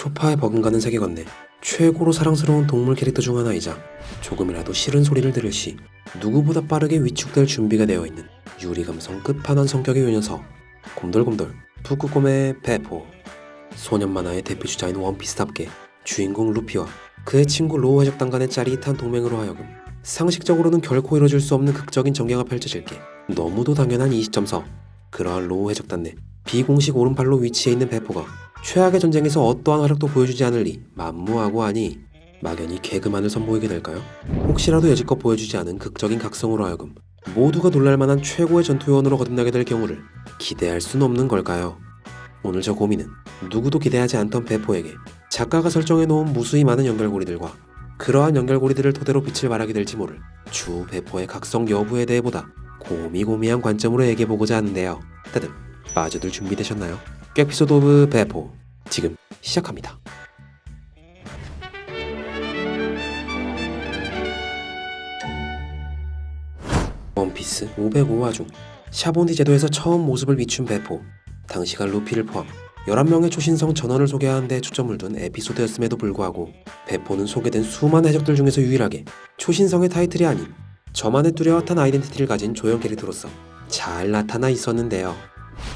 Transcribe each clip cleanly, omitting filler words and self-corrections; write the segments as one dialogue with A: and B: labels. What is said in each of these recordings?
A: 초파에 버금가는 세계관내 최고로 사랑스러운 동물 캐릭터 중 하나이자 조금이라도 싫은 소리를 들을 시 누구보다 빠르게 위축될 준비가 되어 있는 유리감성 끝판왕 성격의 요 녀석, 곰돌곰돌 북극곰의 배포. 소년 만화의 대표주자인 원피스답게 주인공 루피와 그의 친구 로우 해적단 간의 짜릿한 동맹으로 하여금 상식적으로는 결코 이뤄질 수 없는 극적인 전개가 펼쳐질 게 너무도 당연한 이 시점서, 그러한 로우 해적단 내 비공식 오른팔로 위치해 있는 배포가 최악의 전쟁에서 어떠한 활약도 보여주지 않을 리 만무하고 하니 막연히 개그만을 선보이게 될까요? 혹시라도 여지껏 보여주지 않은 극적인 각성으로 하여금 모두가 놀랄만한 최고의 전투요원으로 거듭나게 될 경우를 기대할 순 없는 걸까요? 오늘 저 고민은 누구도 기대하지 않던 배포에게 작가가 설정해놓은 무수히 많은 연결고리들과 그러한 연결고리들을 토대로 빛을 발하게 될지 모를 주 배포의 각성 여부에 대해 보다 고미고미한 관점으로 얘기해보고자 하는데요. 다들 빠져들 준비되셨나요? 에피소드 오브 배포 지금 시작합니다. 원피스 505화 중 샤본디 제도에서 처음 모습을 비춘 배포. 당시가 루피를 포함 11명의 초신성 전원을 소개하는 데 초점을 둔 에피소드였음에도 불구하고 배포는 소개된 수많은 해적들 중에서 유일하게 초신성의 타이틀이 아닌 저만의 뚜렷한 아이덴티티를 가진 조형 캐릭터로서 잘 나타나 있었는데요.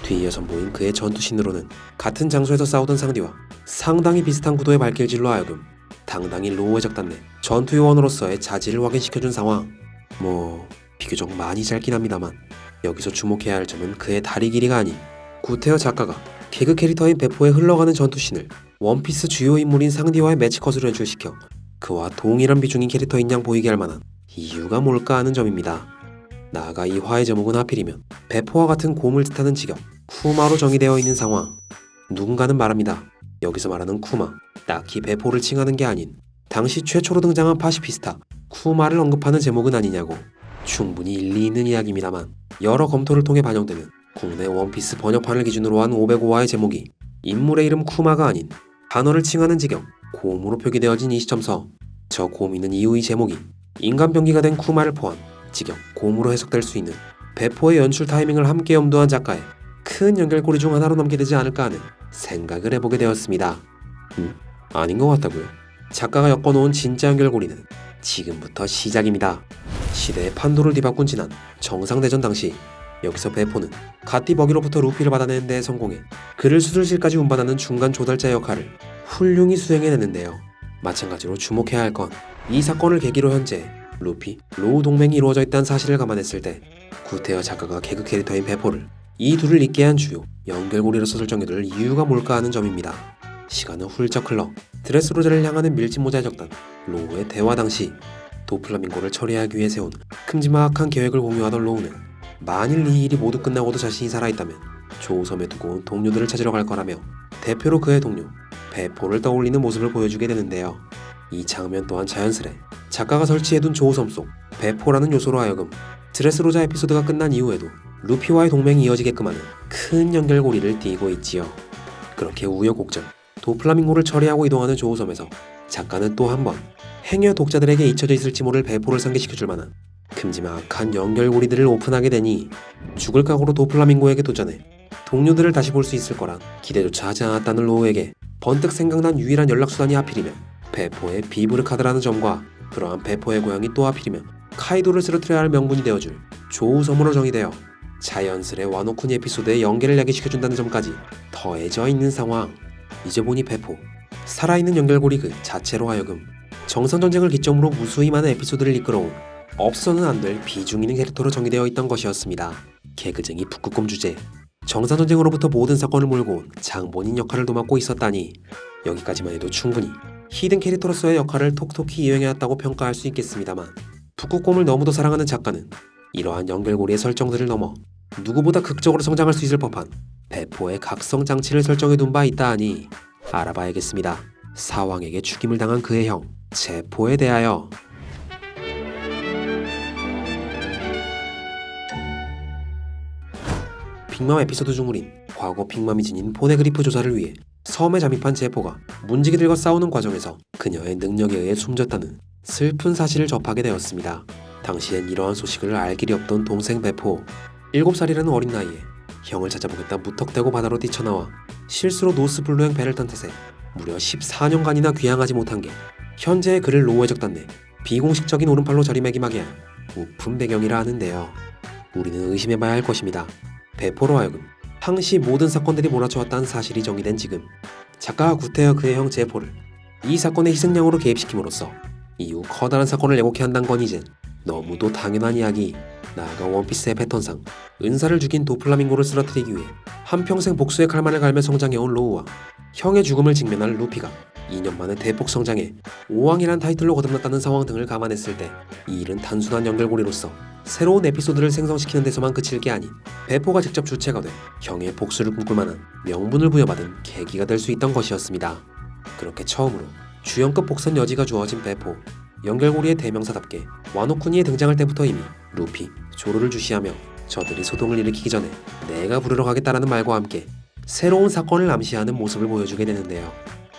A: 뒤이어 선보인 그의 전투신으로는 같은 장소에서 싸우던 상대와 상당히 비슷한 구도의 발길질로 하여금 당당히 로우 해적단 내 전투요원으로서의 자질을 확인시켜준 상황. 비교적 많이 짧긴 합니다만 여기서 주목해야 할 점은 그의 다리 길이가 아닌 구테어 작가가 개그 캐릭터인 배포의 흘러가는 전투신을 원피스 주요 인물인 상디와의 매치컷으로 연출시켜 그와 동일한 비중인 캐릭터인 양 보이게 할 만한 이유가 뭘까 하는 점입니다. 나아가 이 화의 제목은 하필이면 배포와 같은 곰을 뜻하는 직역 쿠마로 정의되어 있는 상황. 누군가는 말합니다. 여기서 말하는 쿠마, 딱히 배포를 칭하는 게 아닌 당시 최초로 등장한 파시피스타 쿠마를 언급하는 제목은 아니냐고. 충분히 일리 있는 이야기입니다만 여러 검토를 통해 반영되는 국내 원피스 번역판을 기준으로 한 505화의 제목이 인물의 이름 쿠마가 아닌 단어를 칭하는 직역 곰으로 표기되어진 이 시점서, 저 곰이는 이후 이 제목이 인간 병기가 된 쿠마를 포함 직역 곰으로 해석될 수 있는 배포의 연출 타이밍을 함께 염두한 작가의 큰 연결고리 중 하나로 남게 되지 않을까 하는 생각을 해보게 되었습니다. 아닌 것 같다고요? 작가가 엮어놓은 진짜 연결고리는 지금부터 시작입니다. 시대의 판도를 뒤바꾼 지난 정상대전 당시 여기서 배포는 갓디 버기로부터 루피를 받아내는 데 성공해 그를 수술실까지 운반하는 중간 조달자 역할을 훌륭히 수행해내는데요. 마찬가지로 주목해야 할 건 이 사건을 계기로 현재 루피, 로우 동맹이 이루어져 있다는 사실을 감안했을 때 구테어 작가가 개그 캐릭터인 배포를 이 둘을 잇게 한 주요 연결고리로서 설정해둘 이유가 뭘까 하는 점입니다. 시간은 훌쩍 흘러 드레스로자를 향하는 밀짚모자 해적단 로우의 대화 당시 도플라밍고를 처리하기 위해 세운 큼지막한 계획을 공유하던 로우는 만일 이 일이 모두 끝나고도 자신이 살아있다면 조우섬에 두고 온 동료들을 찾으러 갈 거라며 대표로 그의 동료 배포를 떠올리는 모습을 보여주게 되는데요. 이 장면 또한 자연스레 작가가 설치해둔 조우섬 속 배포라는 요소로 하여금 드레스로자 에피소드가 끝난 이후에도 루피와의 동맹이 이어지게끔 하는 큰 연결고리를 띠고 있지요. 그렇게 우여곡절 도플라밍고를 처리하고 이동하는 조우섬에서 작가는 또 한 번 행여 독자들에게 잊혀져 있을지 모를 배포를 상기시켜줄 만한 큼지막한 연결고리들을 오픈하게 되니 죽을 각오로 도플라밍고에게 도전해 동료들을 다시 볼 수 있을 거란 기대조차 하지 않았다는 로우에게 번뜩 생각난 유일한 연락수단이 하필이면 배포의 비브르 카드라는 점과 그러한 배포의 고향이 또 하필이면 카이도를 쓰러뜨려야 할 명분이 되어줄 조우섬으로 정의되어 자연스레 와노쿠니 에피소드에 연계를 야기시켜준다는 점까지 더해져 있는 상황. 이제 보니 배포, 살아있는 연결고리 그 자체로 하여금 정상전쟁을 기점으로 무수히 많은 에피소드를 이끌어온 없어서는 안 될 비중 있는 캐릭터로 정의되어 있던 것이었습니다. 개그쟁이 북극곰 주제, 정상전쟁으로부터 모든 사건을 몰고 온 장본인 역할을 도맡고 있었다니 여기까지만 해도 충분히 히든 캐릭터로서의 역할을 톡톡히 이행해왔다고 평가할 수 있겠습니다만 북극곰을 너무도 사랑하는 작가는 이러한 연결고리의 설정들을 넘어 누구보다 극적으로 성장할 수 있을 법한 배포의 각성 장치를 설정해둔 바 있다 하니 알아봐야겠습니다. 사왕에게 죽임을 당한 그의 형 제포에 대하여. 빅맘 에피소드 중물인 과거 빅맘이 지닌 포네그리프 조사를 위해 섬에 잠입한 제포가 문지기들과 싸우는 과정에서 그녀의 능력에 의해 숨졌다는 슬픈 사실을 접하게 되었습니다. 당시엔 이러한 소식을 알 길이 없던 동생 배포. 7살이라는 어린 나이에 형을 찾아보겠다 무턱대고 바다로 뛰쳐나와 실수로 노스블루행 배를 탄 탓에 무려 14년간이나 귀향하지 못한 게 현재의 그를 로우에 적단 내 비공식적인 오른팔로 자리매김하게 한 우픈 배경이라 하는데요. 우리는 의심해봐야 할 것입니다. 배포로 하여금 당시 모든 사건들이 몰아쳐왔다는 사실이 정리된 지금 작가가 구태여 그의 형 제포를 이 사건의 희생양으로 개입시킴으로써 이후 커다란 사건을 예고케 한다는 건 이젠 너무도 당연한 이야기. 나아가 원피스의 패턴상 은사를 죽인 도플라밍고를 쓰러뜨리기 위해 한평생 복수의 칼만을 갈며 성장해온 로우와 형의 죽음을 직면할 루피가 2년 만에 대폭 성장해 5왕이란 타이틀로 거듭났다는 상황 등을 감안했을 때 이 일은 단순한 연결고리로서 새로운 에피소드를 생성시키는 데서만 그칠 게 아닌 배포가 직접 주체가 돼 형의 복수를 꿈꿀 만한 명분을 부여받은 계기가 될 수 있던 것이었습니다. 그렇게 처음으로 주연급 복선 여지가 주어진 배포. 연결고리의 대명사답게 와노쿠니의 등장할 때부터 이미 루피, 조로를 주시하며 저들이 소동을 일으키기 전에 내가 부르러 가겠다라는 말과 함께 새로운 사건을 암시하는 모습을 보여주게 되는데요.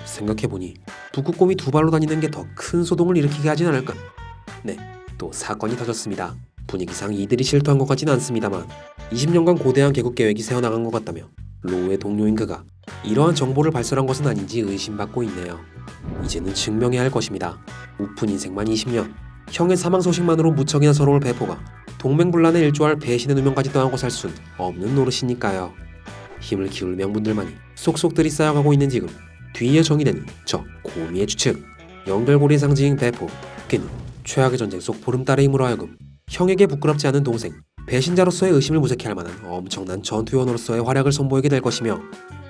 A: 생각해보니 북극곰이 두 발로 다니는 게 더 큰 소동을 일으키게 하진 않을까? 네, 또 사건이 터졌습니다. 분위기상 이들이 실토한 것 같진 않습니다만 20년간 고대한 개국 계획이 세워나간 것 같다며 로우의 동료인 그가 이러한 정보를 발설한 것은 아닌지 의심받고 있네요. 이제는 증명해야 할 것입니다. 우픈 인생만 20년, 형의 사망 소식만으로 무척이나 서러울 배포가 동맹분란에 일조할 배신의 누명까지 떠안고 살 순 없는 노릇이니까요. 힘을 기울 명분들만이 속속들이 쌓여가고 있는 지금 뒤이어 정의되는 저 고미의 추측. 연결고리의 상징인 배포. 그는 최악의 전쟁 속 보름달의 힘으로 하여금 형에게 부끄럽지 않은 동생, 배신자로서의 의심을 무색해 할 만한 엄청난 전투요원으로서의 활약을 선보이게 될 것이며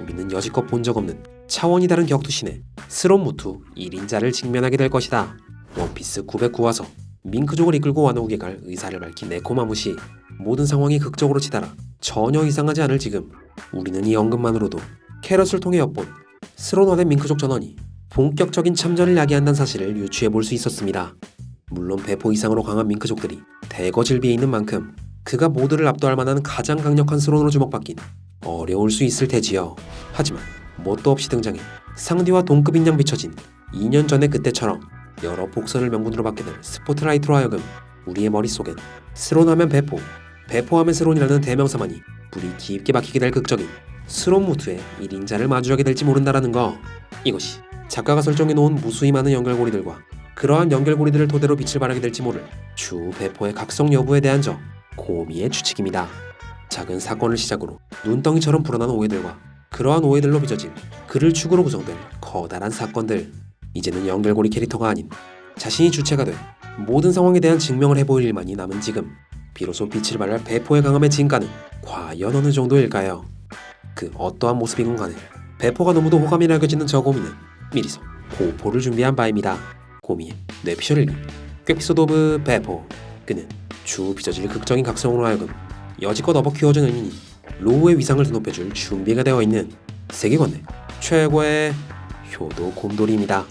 A: 우리는 여지껏 본 적 없는 차원이 다른 격투신의 스롬무투 1인자를 직면하게 될 것이다. 원피스 909화서 밍크족을 이끌고 와노국에 갈 의사를 밝힌 네코마무시. 모든 상황이 극적으로 치달아 전혀 이상하지 않을 지금 우리는 이 언급만으로도 캐럿을 통해 엿본 스론화된 밍크족 전원이 본격적인 참전을 야기한다는 사실을 유추해볼 수 있었습니다. 물론 배포 이상으로 강한 밍크족들이 대거 질비해 있는 만큼 그가 모두를 압도할 만한 가장 강력한 스론으로 주목받긴 어려울 수 있을 테지요. 하지만 뭣도 없이 등장해 상디와 동급인 양 비춰진 2년 전의 그때처럼 여러 복선을 명분으로 받게 될 스포트라이트로 하여금 우리의 머릿속엔 스론하면 배포, 배포하면 스론이라는 대명사만이 불이 깊게 박히게 될 극적인 스론무트의 1인자를 마주하게 될지 모른다라는 거. 이것이 작가가 설정해놓은 무수히 많은 연결고리들과 그러한 연결고리들을 토대로 빛을 발하게 될지 모를 추후 배포의 각성 여부에 대한 저 고미의 추측입니다. 작은 사건을 시작으로 눈덩이처럼 불어난 오해들과 그러한 오해들로 빚어질 그를 축으로 구성될 커다란 사건들. 이제는 연결고리 캐릭터가 아닌 자신이 주체가 돼 모든 상황에 대한 증명을 해보일 일만이 남은 지금 비로소 빛을 발할 배포의 강함의 진가는 과연 어느 정도일까요? 그 어떠한 모습이건 간에 배포가 너무도 호감이 여겨지는 저 고미는 미리서 고포를 준비한 바입니다. 고미의 뇌피셜 일기 꾀피소드 오브 배포. 그는 추후 빚어질 극적인 각성으로 하여금 여지껏 업어 키워준 은인이 로우의 위상을 드높여줄 준비가 되어 있는 세계관 내 최고의 효도 곰돌이입니다.